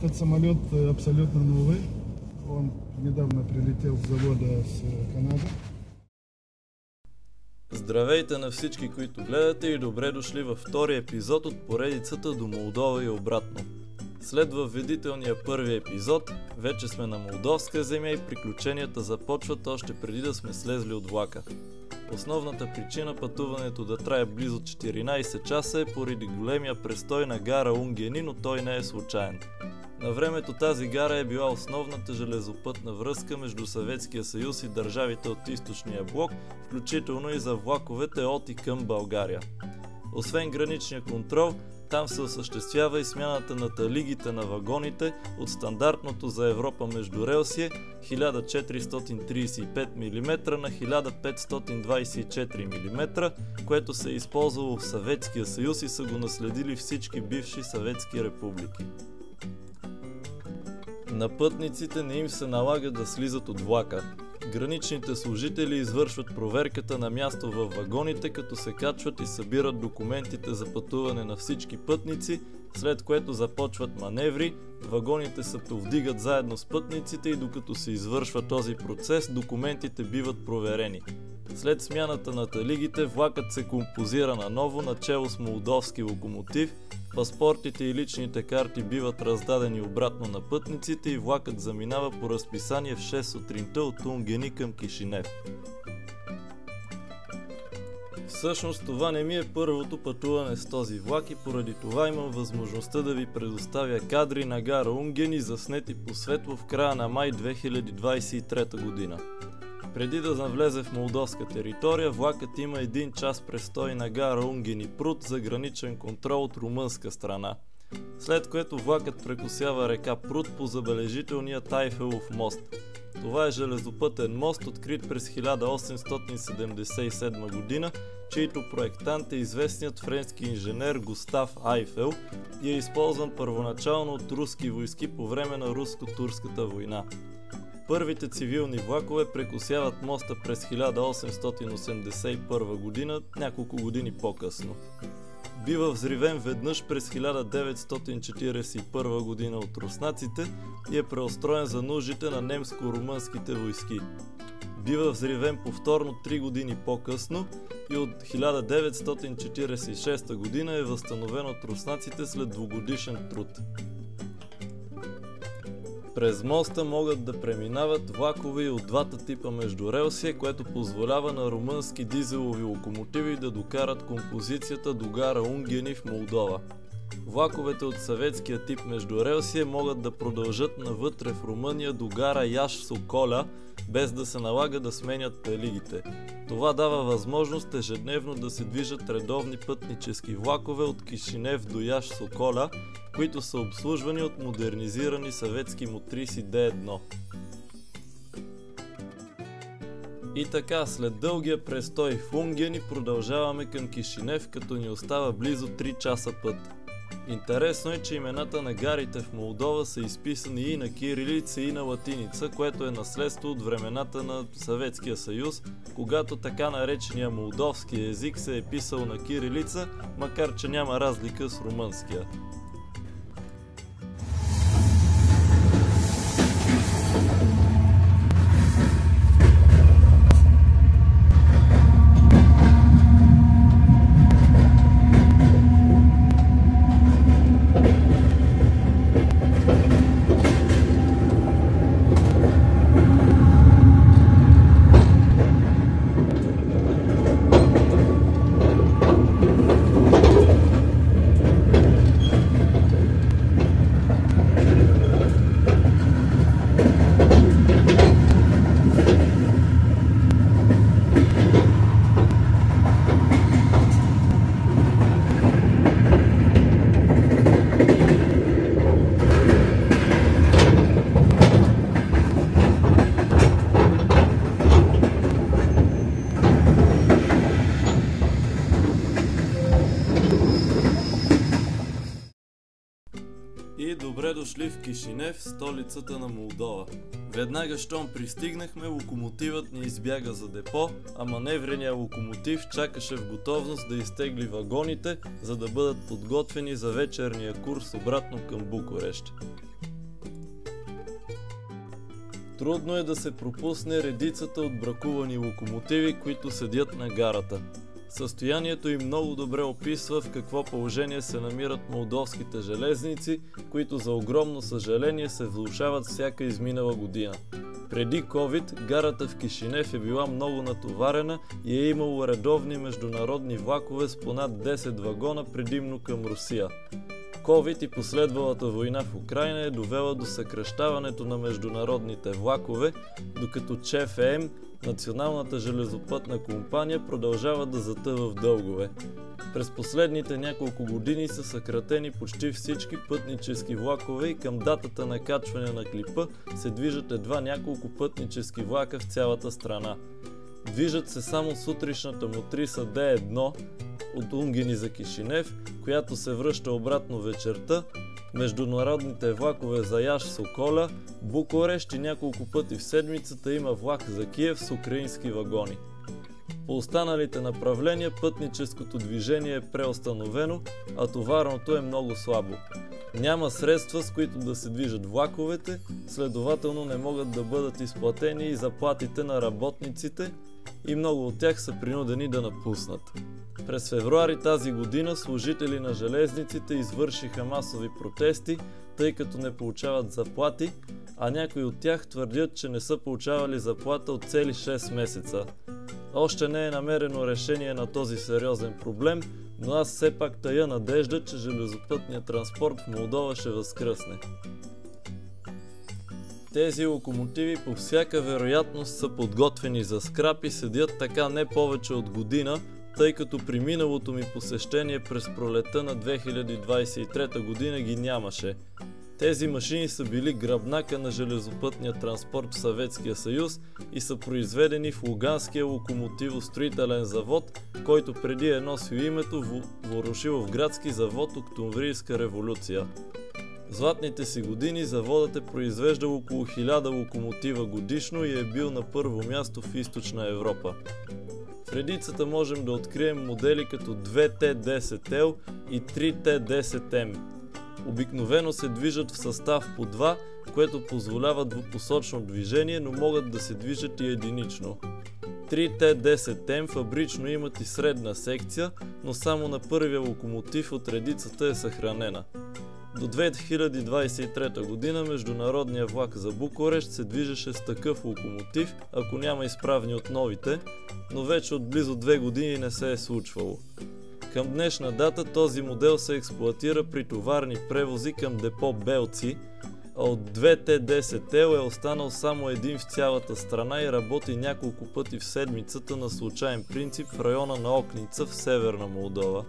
Этот самолет абсолютно новый. Он недавно прилетел с завода с Канады. Здравейте на всички, които гледате и добре дошли във втори епизод от поредицата до Молдова и обратно. След въведителния първи епизод, вече сме на молдовска земя и приключенията започват още преди да сме слезли от влака. Основната причина пътуването да трае близо 14 часа е поради големия престой на гара Унгени, но той не е случайен. На времето тази гара е била основната железопътна връзка между Съветския съюз и държавите от източния блок, включително и за влаковете от и към България. Освен граничния контрол, там се осъществява и смяната на талигите на вагоните от стандартното за Европа междурелсие 1435 мм на 1524 мм, което се е използвало в Съветския съюз и са го наследили всички бивши съветски републики. На пътниците не им се налага да слизат от влака. Граничните служители извършват проверката на място във вагоните, като се качват и събират документите за пътуване на всички пътници, след което започват маневри, вагоните се повдигат заедно с пътниците и докато се извършва този процес, документите биват проверени. След смяната на талигите, влакът се композира наново начело с молдовски локомотив, паспортите и личните карти биват раздадени обратно на пътниците и влакът заминава по разписание в 6 сутринта от Унгени към Кишинев. Всъщност това не ми е първото пътуване с този влак и поради това имам възможността да ви предоставя кадри на гара Унгени, заснети по светло в края на май 2023 година. Преди да навлезе в молдовска територия, влакът има 1 час престой на гара Унгени Прут за граничен контрол от румънска страна, след което влакът прекосява река Прут по забележителния Айфелов мост. Това е железопътен мост, открит през 1877 година, чийто проектант е известният френски инженер Густав Айфел и е използван първоначално от руски войски по време на руско-турската война. Първите цивилни влакове прекосяват моста през 1881 година, няколко години по-късно. Бива взривен веднъж през 1941 година от руснаците и е преустроен за нуждите на немско-румънските войски. Бива взривен повторно 3 години по-късно и от 1946 година е възстановен от руснаците след двугодишен труд. През моста могат да преминават влакове и от двата типа междурелсие, което позволява на румънски дизелови локомотиви да докарат композицията до гара Унгени в Молдова. Влаковете от съветския тип междурелсие могат да продължат навътре в Румъния до гара Яш-Соколя, без да се налага да сменят талигите. Това дава възможност ежедневно да се движат редовни пътнически влакове от Кишинев до Яш-Соколя, които са обслужвани от модернизирани съветски мотриси Д1. И така, след дългия престой в Унгени продължаваме към Кишинев, като ни остава близо 3 часа път. Интересно е, че имената на гарите в Молдова са изписани и на кирилица, и на латиница, което е наследство от времената на Съветския съюз, когато така наречения молдовски език се е писал на кирилица, макар че няма разлика с румънския. И добре дошли в Кишинев, столицата на Молдова. Веднага щом пристигнахме, локомотивът ни избяга за депо, а маневреният локомотив чакаше в готовност да изтегли вагоните, за да бъдат подготвени за вечерния курс обратно към Букурещ. Трудно е да се пропусне редицата от бракувани локомотиви, които седят на гарата. Състоянието им много добре описва в какво положение се намират молдовските железници, които за огромно съжаление се влошават всяка изминала година. Преди COVID, гарата в Кишинев е била много натоварена и е имало редовни международни влакове с понад 10 вагона, предимно към Русия. COVID и последвалата война в Украйна е довела до съкращаването на международните влакове, докато ЧФМ, Националната железопътна компания, продължава да затъва в дългове. През последните няколко години са съкратени почти всички пътнически влакове и към датата на качване на клипа се движат едва няколко пътнически влака в цялата страна. Движат се само сутрешната мотриса Д1 от Унгини за Кишинев, която се връща обратно вечерта, международните влакове за Яш-Соколя, Букурещ и няколко пъти в седмицата има влак за Киев с украински вагони. По останалите направления пътническото движение е преустановено, а товарното е много слабо. Няма средства, с които да се движат влаковете, следователно не могат да бъдат изплатени и заплатите на работниците и много от тях са принудени да напуснат. През февруари тази година служители на железниците извършиха масови протести, тъй като не получават заплати, а някои от тях твърдят, че не са получавали заплата от цели 6 месеца. Още не е намерено решение на този сериозен проблем, но аз все пак тая надежда, че железопътният транспорт в Молдова ще възкръсне. Тези локомотиви по всяка вероятност са подготвени за скрап и седят така не повече от година, тъй като при миналото ми посещение през пролета на 2023 година ги нямаше. Тези машини са били гръбнака на железопътния транспорт в Съветския съюз и са произведени в Луганския локомотивостроителен завод, който преди е носил името Ворошиловградски завод Октомврийска революция. В златните си години заводът е произвеждал около 1000 локомотива годишно и е бил на първо място в Източна Европа. В редицата можем да открием модели като 2T10L и 3T10M. Обикновено се движат в състав по 2, което позволява двупосочно движение, но могат да се движат и единично. 3T10M фабрично имат и средна секция, но само на първия локомотив от редицата е съхранена. До 2023 година международният влак за Букурещ се движеше с такъв локомотив, ако няма изправни от новите, но вече от близо 2 години не се е случвало. Към днешна дата този модел се експлоатира при товарни превози към депо Белци, а от 2T10L е останал само един в цялата страна и работи няколко пъти в седмицата на случайен принцип в района на Окница в Северна Молдова.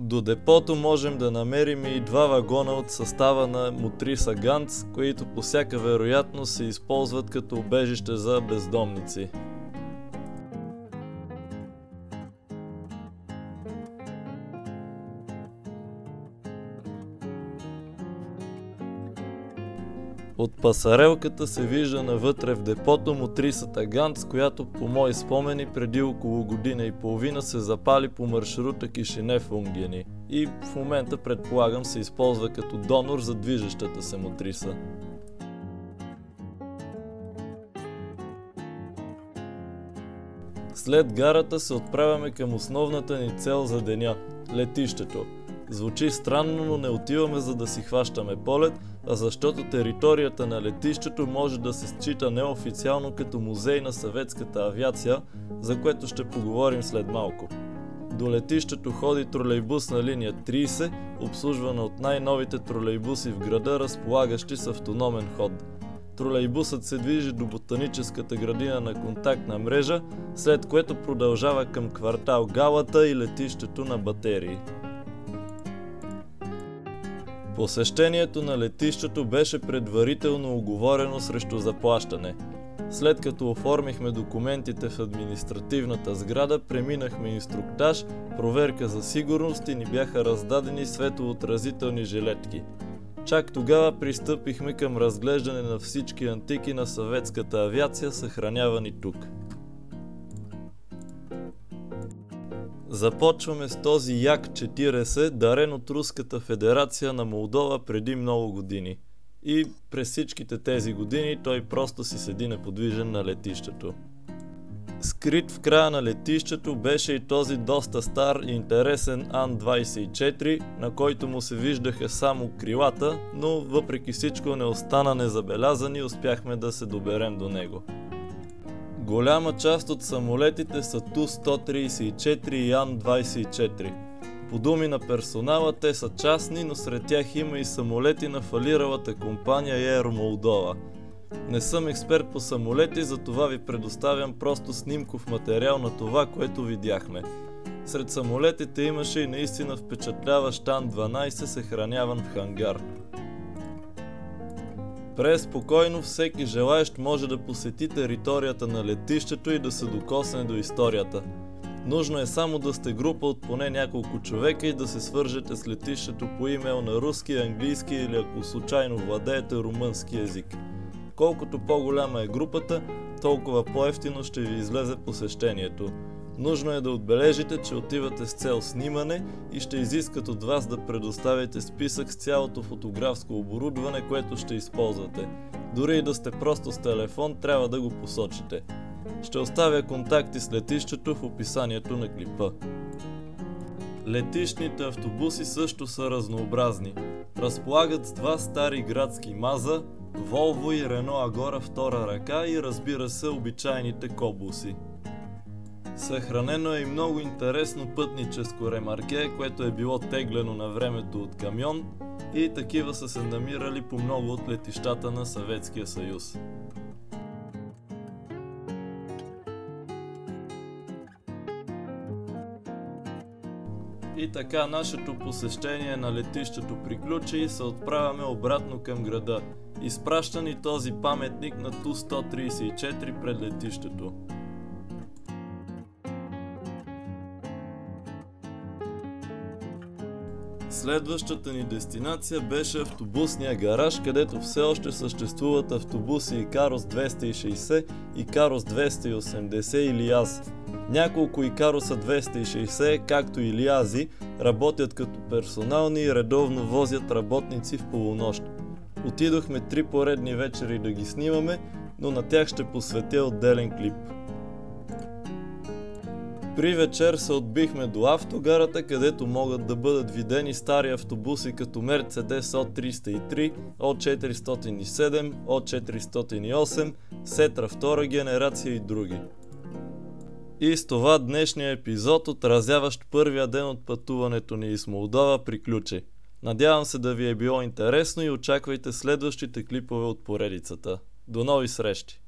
До депото можем да намерим и 2 вагона от състава на Мотриса Ганц, които по всяка вероятност се използват като убежище за бездомници. От пасарелката се вижда навътре в депото Мотрисата Ганц, която по мои спомени преди около година и половина се запали по маршрута Кишинев-Унгени и в момента предполагам се използва като донор за движещата се мотриса. След гарата се отправяме към основната ни цел за деня – летището. Звучи странно, но не отиваме за да си хващаме полет, а защото територията на летището може да се счита неофициално като музей на съветската авиация, за което ще поговорим след малко. До летището ходи тролейбусна линия 30, обслужвана от най-новите тролейбуси в града, разполагащи с автономен ход. Тролейбусът се движи до ботаническата градина на контактна мрежа, след което продължава към квартал Галата и летището на Батерии. Посещението на летището беше предварително уговорено срещу заплащане. След като оформихме документите в административната сграда, преминахме инструктаж, проверка за сигурност и ни бяха раздадени светоотразителни жилетки. Чак тогава пристъпихме към разглеждане на всички антики на съветската авиация, съхранявани тук. Започваме с този Як-40, дарен от Руската федерация на Молдова преди много години. И през всичките тези години той просто си седи неподвижен на летището. Скрит в края на летището беше и този доста стар и интересен Ан-24, на който му се виждаха само крилата, но въпреки всичко не остана незабелязан и успяхме да се доберем до него. Голяма част от самолетите са Ту-134 и Ан-24. По думи на персонала те са частни, но сред тях има и самолети на фалиралата компания Air Moldova. Не съм експерт по самолети, затова ви предоставям просто снимков материал на това, което видяхме. Сред самолетите имаше и наистина впечатляващ Ан-12, съхраняван в хангар. Преспокойно всеки желаещ може да посети територията на летището и да се докосне до историята. Нужно е само да сте група от поне няколко човека и да се свържете с летището по имейл на руски, английски или ако случайно владеете румънски език. Колкото по-голяма е групата, толкова по-евтино ще ви излезе посещението. Нужно е да отбележите, че отивате с цел снимане и ще изискат от вас да предоставите списък с цялото фотографско оборудване, което ще използвате. Дори и да сте просто с телефон, трябва да го посочите. Ще оставя контакти с летището в описанието на клипа. Летищните автобуси също са разнообразни. Разполагат с 2 стари градски Маза, Volvo и Renault Agora втора ръка и разбира се обичайните кобуси. Съхранено е и много интересно пътническо ремарке, което е било теглено на времето от камион и такива са се намирали по много от летищата на Съветския съюз. И така нашето посещение на летището приключи и се отправяме обратно към града. Изпраща ни този паметник на Ту-134 пред летището. Следващата ни дестинация беше автобусния гараж, където все още съществуват автобуси Икарос 260, Икарос 280 и Лиаз. Няколко Икароса 260, както и Лиази, работят като персонални и редовно возят работници в полунощ. Отидохме 3 поредни вечери да ги снимаме, но на тях ще посветя отделен клип. При вечер се отбихме до автогарата, където могат да бъдат видени стари автобуси като Mercedes O303, O407, O408, Сетра втора генерация и други. И с това днешния епизод, отразяващ първия ден от пътуването ни из Молдова, приключи. Надявам се да ви е било интересно и очаквайте следващите клипове от поредицата. До нови срещи!